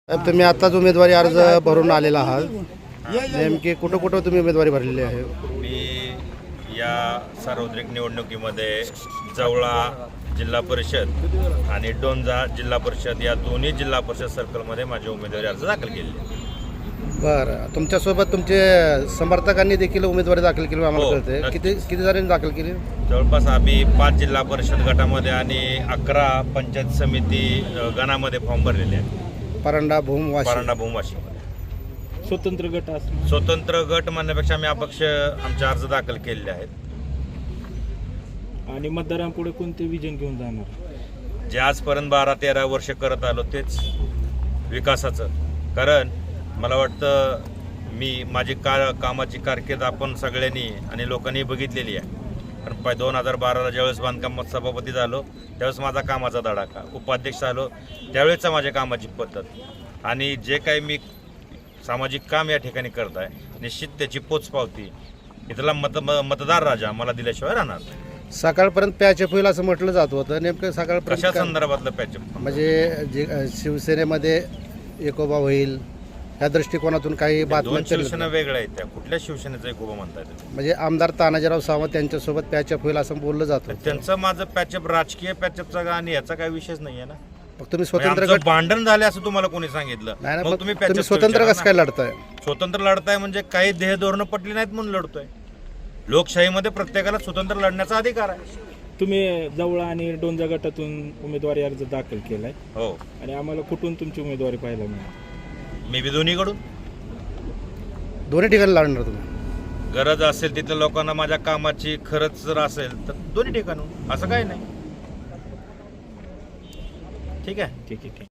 तुम्ही आताच उमेदवारी अर्ज भरून आलेला आहात. नेमके कुठं कुठं तुम्ही उमेदवारी भरलेली आहे? मी या सार्वत्रिक निवडणुकीमध्ये जवळा जिल्हा परिषद आणि डोंजा जिल्हा परिषद या दोन्ही जिल्हा परिषद सर्कलमध्ये माझी उमेदवारी अर्ज दाखल केली. बरं, तुमच्यासोबत तुमचे समर्थकांनी देखील उमेदवारी दाखल केली आम्हाला कळते. किती जणांनी दाखल केली? जवळपास आम्ही 5 जिल्हा परिषद गटामध्ये आणि 11 पंचायत समिती गणामध्ये फॉर्म भरलेले आहेत. परांडा भूम वाशीमध्ये. स्वतंत्र गट म्हणण्यापेक्षा आम्ही अपक्ष आमचे अर्ज दाखल केलेले आहेत. आणि मतदारांपुढे कोणते विजन घेऊन जाणार? जे आजपर्यंत 12-13 वर्ष करत आलो तेच विकासाचं. कारण मला वाटतं मी माझी कामाची कारकीर्द आपण सगळ्यांनी आणि लोकांनी बघितलेली आहे. कारण 2012ला ज्यावेळेस बांधकामात सभापती झालो त्यावेळेस माझा कामाचा धडाका, उपाध्यक्ष झालो त्यावेळेसचा माझ्या कामाची पद्धत आणि जे काही मी सामाजिक काम या ठिकाणी करत आहे निश्चित त्याची पोचपावती इथला मतदार राजा मला दिल्याशिवाय राहणार नाही. सकाळपर्यंत पॅचअप होईल असं म्हटलं जात होतं. नेमकं सकाळपर्यंत कशा संदर्भातलं पॅचअप? म्हणजे जे शिवसेनेमध्ये एकोबा होईल या दृष्टिकोनातून काही बातम्या शिवसेना वेगळ्या आहेत. त्या कुठल्या शिवसेनेचा एकोबा म्हणताय? म्हणजे आमदार तानाजीराव सावंत त्यांच्यासोबत पॅचअप होईल असं बोललं जातं. त्यांचं माझं पॅचअप राजकीय पॅचअपचा आणि याचा काही विषयच नाही आहे ना. तुम्ही स्वतंत्र गट भांडण झाले असं तुम्हाला कोणी सांगितलं? नाही, तुम्ही स्वतंत्र कसं काय लढताय? स्वतंत्र लढताय म्हणजे काही देह धोरणं पटली नाहीत म्हणून लढतोय. लोकशाहीमध्ये प्रत्येकाला स्वतंत्र लढण्याचा अधिकार आहे. तुम्ही जवळा आणि डोंजा गटातून उमेदवारी अर्ज दाखल केलाय. हो. आणि आम्हाला कुठून तुमची उमेदवारी पाहायला मिळाली? मी बी दोन्हीकडून दोन्ही ठिकाणी लढणार तुम्ही? गरज असेल तिथल्या लोकांना माझ्या कामाची खरंच जर असेल तर दोन्ही ठिकाणून, असं काही नाही. ठीक आहे. ठीक आहे.